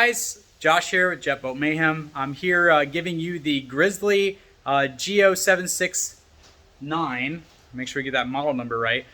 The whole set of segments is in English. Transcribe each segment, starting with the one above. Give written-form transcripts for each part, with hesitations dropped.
Guys, Josh here with Jet Boat Mayhem. I'm here giving you the Grizzly G0769. Make sure we get that model number right.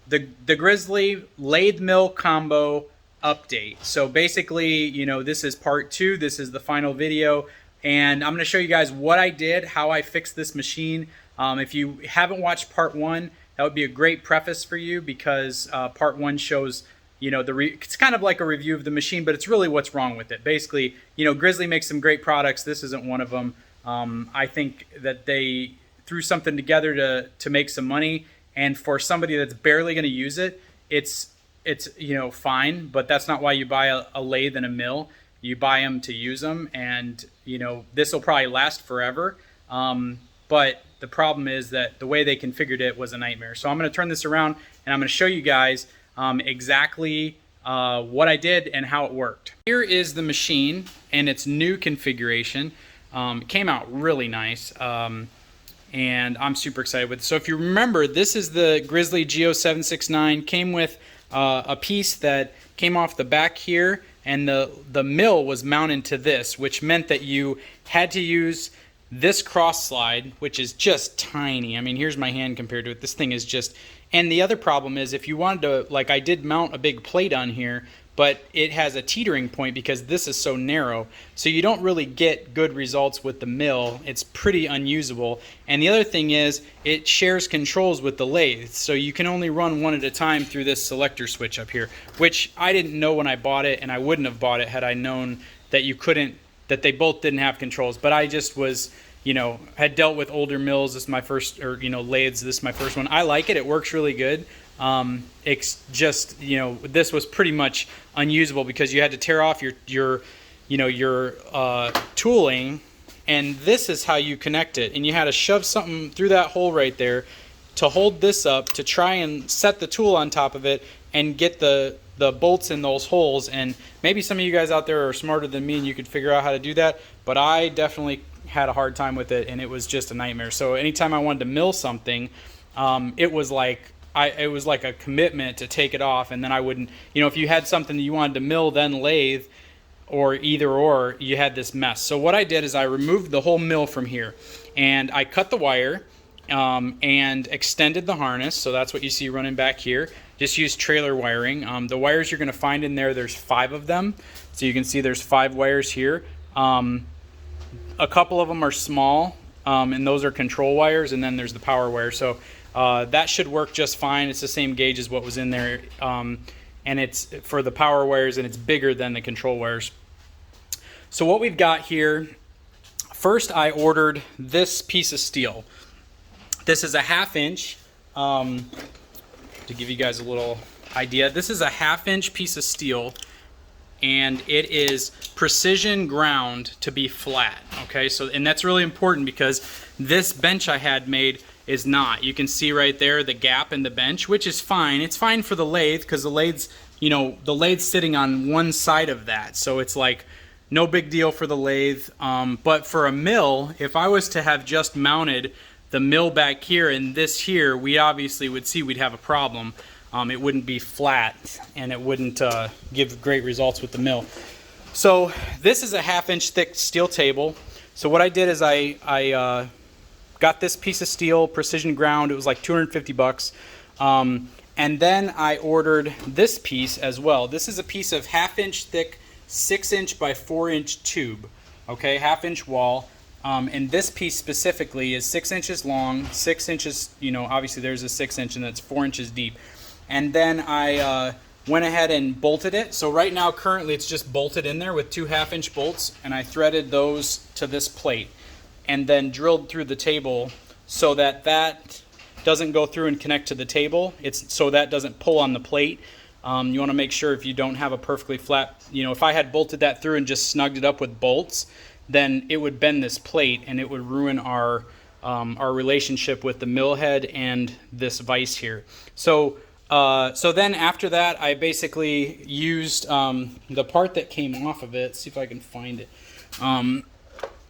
The Grizzly Lathe Mill Combo update. So basically, you know, this is part 2. This is the final video, and I'm going to show you guys what I did, how I fixed this machine. If you haven't watched part 1, that would be a great preface for you, because part 1 shows, you know, it's kind of like a review of the machine, but it's really what's wrong with it. Basically, you know, Grizzly makes some great products. This isn't one of them. I think that they threw something together to make some money, and for somebody that's barely going to use it, it's you know, fine. But that's not why you buy a lathe and a mill. You buy them to use them, and you know, this will probably last forever. But the problem is that the way they configured it was a nightmare. So I'm going to turn this around and I'm going to show you guys exactly what I did and how it worked. Here is the machine and its new configuration. It came out really nice, and I'm super excited with it. So if you remember, this is the Grizzly G0769. Came with a piece that came off the back here, and the mill was mounted to this, which meant that you had to use this cross slide, which is just tiny. I mean, here's my hand compared to it. This thing is just... And the other problem is, if you wanted to, like, I did mount a big plate on here, but it has a teetering point because this is so narrow. So you don't really get good results with the mill. It's pretty unusable. And the other thing is, it shares controls with the lathe. So you can only run one at a time through this selector switch up here, which I didn't know when I bought it, and I wouldn't have bought it had I known that you couldn't, that they both didn't have controls. But I just was, you know, had dealt with older mills. This is my first, or, you know, lathes. This is my first one. I like it. It works really good. It's just, you know, this was pretty much unusable because you had to tear off your tooling, and this is how you connect it. And you had to shove something through that hole right there to hold this up, to try and set the tool on top of it and get the bolts in those holes. And maybe some of you guys out there are smarter than me and you could figure out how to do that, but I definitely had a hard time with it, and it was just a nightmare. So anytime I wanted to mill something, it was like a commitment to take it off, and then I wouldn't, you know, if you had something that you wanted to mill then lathe, or either or, you had this mess. So what I did is I removed the whole mill from here, and I cut the wire and extended the harness. So that's what you see running back here. Just use trailer wiring. The wires you're going to find in there's 5 of them. So you can see there's 5 wires here. A couple of them are small, and those are control wires, and then there's the power wire. So that should work just fine. It's the same gauge as what was in there, and it's for the power wires, and it's bigger than the control wires. So what we've got here, first I ordered this piece of steel. This is a 1/2 inch, to give you guys a little idea. This is a 1/2 inch piece of steel, and it is precision ground to be flat. Okay, so, and that's really important because this bench I had made is not. You can see right there the gap in the bench, which is fine. It's fine for the lathe because the lathe's, you know, the lathe's sitting on one side of that, so it's like no big deal for the lathe. But for a mill, if I was to have just mounted the mill back here and this here, we obviously would see we'd have a problem. It wouldn't be flat, and it wouldn't give great results with the mill. So this is a 1/2 inch thick steel table. So what I did is I got this piece of steel, precision ground. It was like 250 bucks. And then I ordered this piece as well. This is a piece of 1/2 inch thick, 6 inch by 4 inch tube. Okay, 1/2 inch wall. And this piece specifically is 6 inches long, 6 inches, you know, obviously there's a 6 inch, and that's 4 inches deep. And then I went ahead and bolted it. So right now, currently, it's just bolted in there with 2 1/2 inch bolts, and I threaded those to this plate and then drilled through the table so that that doesn't go through and connect to the table. It's so that doesn't pull on the plate. You want to make sure, if you don't have a perfectly flat, you know, if I had bolted that through and just snugged it up with bolts, then it would bend this plate and it would ruin our relationship with the mill head and this vise here. So then after that, I basically used the part that came off of it. Let's see if I can find it.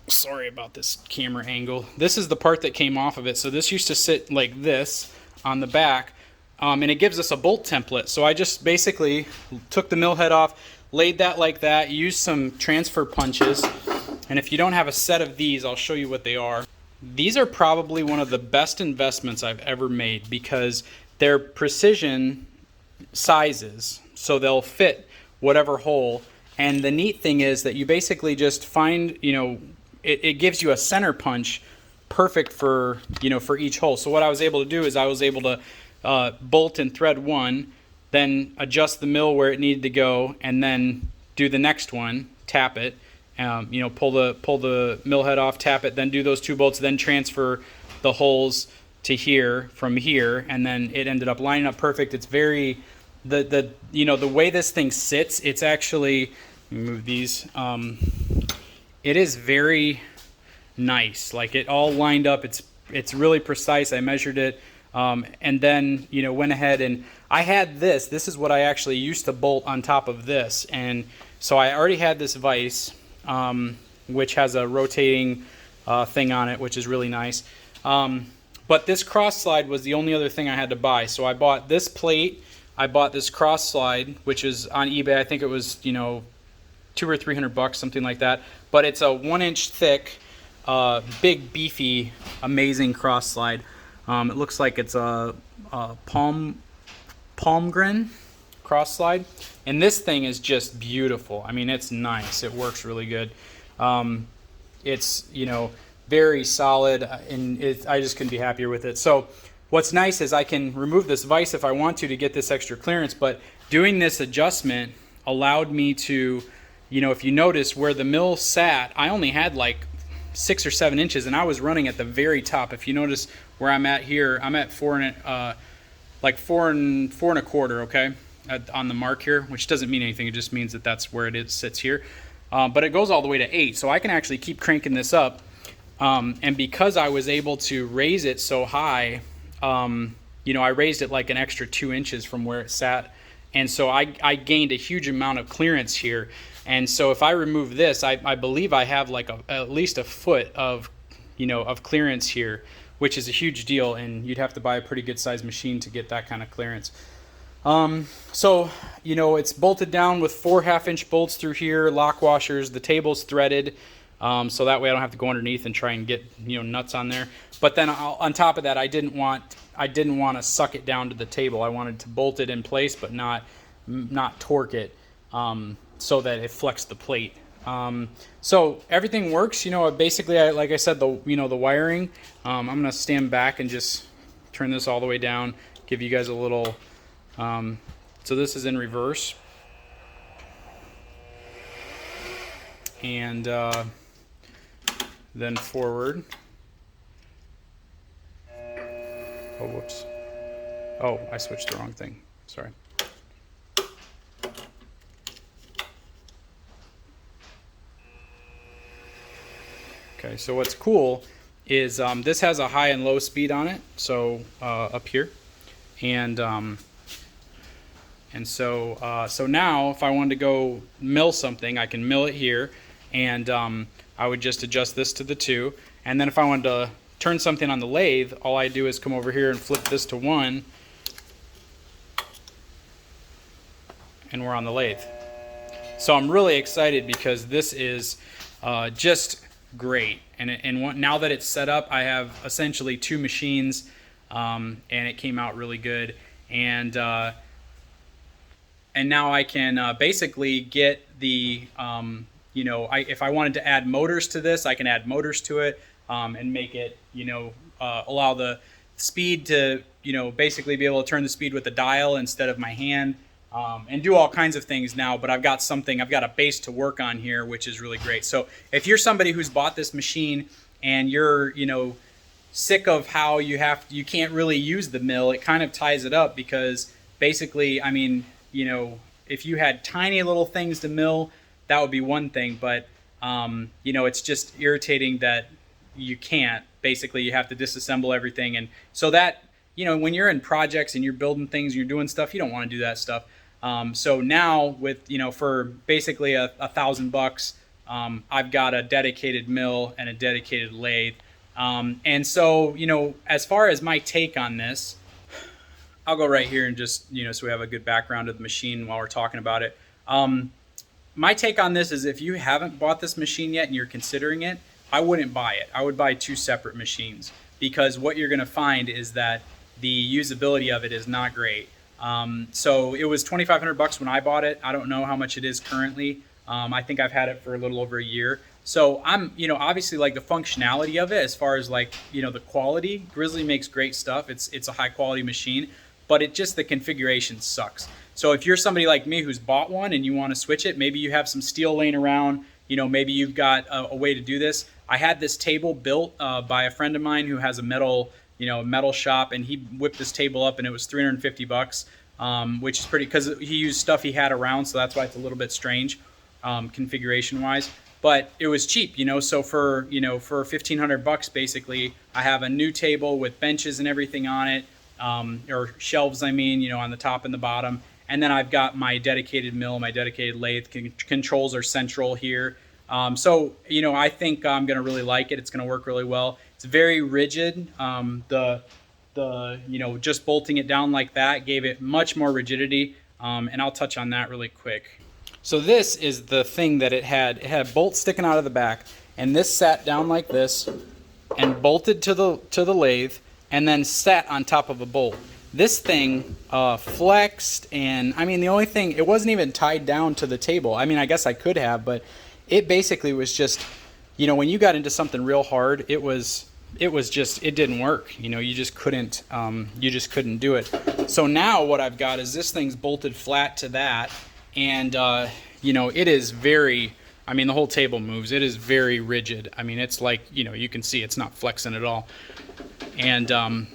Sorry about this camera angle. This is the part that came off of it. So this used to sit like this on the back, and it gives us a bolt template. So I just basically took the mill head off, laid that like that, used some transfer punches, and if you don't have a set of these, I'll show you what they are. These are probably one of the best investments I've ever made because they're precision sizes, so they'll fit whatever hole. And the neat thing is that you basically just find, you know, it gives you a center punch perfect for, you know, for each hole. So what I was able to do is I was able to bolt and thread one, then adjust the mill where it needed to go, and then do the next one, tap it, you know, pull the mill head off, tap it, then do those two bolts, then transfer the holes to here from here, and then it ended up lining up perfect. It's very, you know, the way this thing sits, it's actually, let me move these, it is very nice. Like, it all lined up. It's really precise. I measured it, and then, you know, went ahead and I had this is what I actually used to bolt on top of this. And so I already had this vise, which has a rotating thing on it, which is really nice. But this cross slide was the only other thing I had to buy. So I bought this plate, I bought this cross slide, which is on eBay. I think it was, you know, $200 or $300, something like that. But it's a 1-inch thick, big, beefy, amazing cross slide. It looks like it's a Palmgren cross slide, and this thing is just beautiful. I mean, it's nice. It works really good. It's, you know, very solid, and I just couldn't be happier with it. So what's nice is I can remove this vise if I want to get this extra clearance, but doing this adjustment allowed me to, you know, if you notice where the mill sat, I only had like 6 or 7 inches, and I was running at the very top. If you notice where I'm at here, I'm at four and a quarter, okay, on the mark here, which doesn't mean anything. It just means that that's where it sits here. But it goes all the way to 8, so I can actually keep cranking this up. And because I was able to raise it so high, you know, I raised it like an extra 2 inches from where it sat, and so I gained a huge amount of clearance here. And so if I remove this, I believe I have like at least a foot of, you know, of clearance here, which is a huge deal, and you'd have to buy a pretty good sized machine to get that kind of clearance. So, you know, it's bolted down with 4 1/2-inch bolts through here, lock washers, the table's threaded, so that way I don't have to go underneath and try and get, you know, nuts on there. But then on top of that, I didn't want to suck it down to the table. I wanted to bolt it in place, but not torque it, so that it flexed the plate. So everything works, you know. Basically, like I said, the wiring. I'm gonna stand back and just turn this all the way down, give you guys a little. So this is in reverse, and then forward. Oh, whoops. Oh, I switched the wrong thing. Sorry. Okay, so what's cool is this has a high and low speed on it, so up here, and so now if I wanted to go mill something, I can mill it here, and I would just adjust this to the 2, and then if I wanted to turn something on the lathe, all I do is come over here and flip this to 1, and we're on the lathe. So I'm really excited because this is just great, and now that it's set up, I have essentially 2 machines, and it came out really good, and now I can basically get the you know, if I wanted to add motors to this, I can add motors to it, and make it, you know, allow the speed to, you know, basically be able to turn the speed with the dial instead of my hand, and do all kinds of things now. But I've got a base to work on here, which is really great. So if you're somebody who's bought this machine and you're, you know, sick of how you can't really use the mill, it kind of ties it up, because basically, I mean, you know, if you had tiny little things to mill, that would be one thing, but you know, it's just irritating that you can't. Basically, you have to disassemble everything, and so that, you know, when you're in projects and you're building things, you're doing stuff, you don't want to do that stuff. So now with, you know, for basically $1,000, I've got a dedicated mill and a dedicated lathe. And so, you know, as far as my take on this, I'll go right here and just, you know, so we have a good background of the machine while we're talking about it. my take on this is, if you haven't bought this machine yet and you're considering it, I wouldn't buy it. I would buy 2 separate machines, because what you're going to find is that the usability of it is not great. So it was $2,500 when I bought it. I don't know how much it is currently. I think I've had it for a little over a year. So I'm, obviously, like, the functionality of it, as far as, like, the quality, Grizzly makes great stuff. It's a high quality machine, but the configuration sucks. So if you're somebody like me who's bought one and you want to switch it, maybe you have some steel laying around, maybe you've got a way to do this. I had this table built by a friend of mine who has a metal shop, and he whipped this table up, and it was $350, which is pretty, because he used stuff he had around, so that's why it's a little bit strange configuration wise. But it was cheap, so for $1,500 basically, I have a new table with benches and everything on it, or shelves, on the top and the bottom. And then I've got my dedicated mill, my dedicated lathe. Controls are central here. So I think I'm going to really like it. It's going to work really well. It's very rigid. Just bolting it down like that gave it much more rigidity. And I'll touch on that really quick. So this is the thing that it had. It had bolts sticking out of the back, and this sat down like this and bolted to the lathe, and then sat on top of a bolt. This thing flexed, and the only thing, it wasn't even tied down to the table. I guess I could have, but it basically was just, when you got into something real hard, it didn't work. You just couldn't do it. So now what I've got is this thing's bolted flat to that, and it is very, the whole table moves. It is very rigid. It's like, you can see it's not flexing at all. And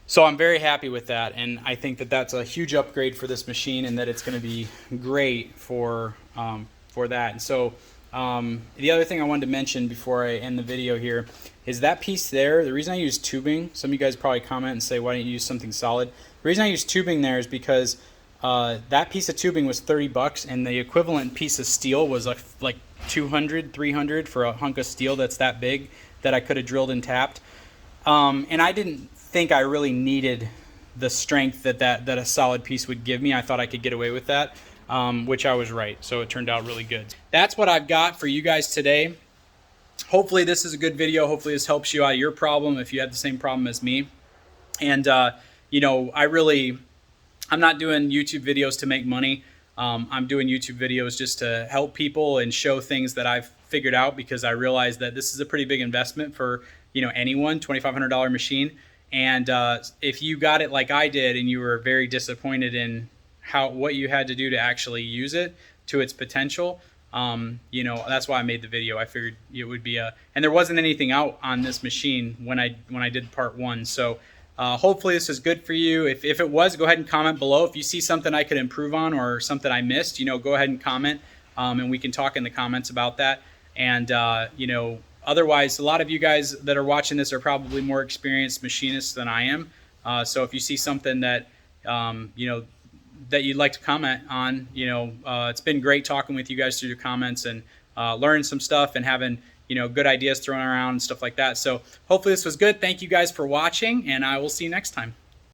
so I'm very happy with that, and I think that that's a huge upgrade for this machine, and that it's going to be great for that. And so the other thing I wanted to mention before I end the video here is that piece there. The reason I use tubing, some of you guys probably comment and say, why don't you use something solid? The reason I use tubing there is because that piece of tubing was $30, and the equivalent piece of steel was like $200, $300 for a hunk of steel that's that big that I could have drilled and tapped. And I didn't think I really needed the strength that a solid piece would give me. I thought I could get away with that, which I was right. So it turned out really good. That's what I've got for you guys today. Hopefully this is a good video. Hopefully this helps you out of your problem if you had the same problem as me. And I'm not doing YouTube videos to make money. I'm doing YouTube videos just to help people and show things that I've figured out, because I realize that this is a pretty big investment for anyone. $2,500 machine. And if you got it like I did, and you were very disappointed in what you had to do to actually use it to its potential, that's why I made the video. I figured it would be and there wasn't anything out on this machine when I did part 1. So hopefully this is good for you. If it was, go ahead and comment below. If you see something I could improve on, or something I missed, go ahead and comment, and we can talk in the comments about that. And otherwise, a lot of you guys that are watching this are probably more experienced machinists than I am. So if you see something that that you'd like to comment on, it's been great talking with you guys through the comments, and learning some stuff, and having good ideas thrown around and stuff like that. So hopefully this was good. Thank you guys for watching, and I will see you next time.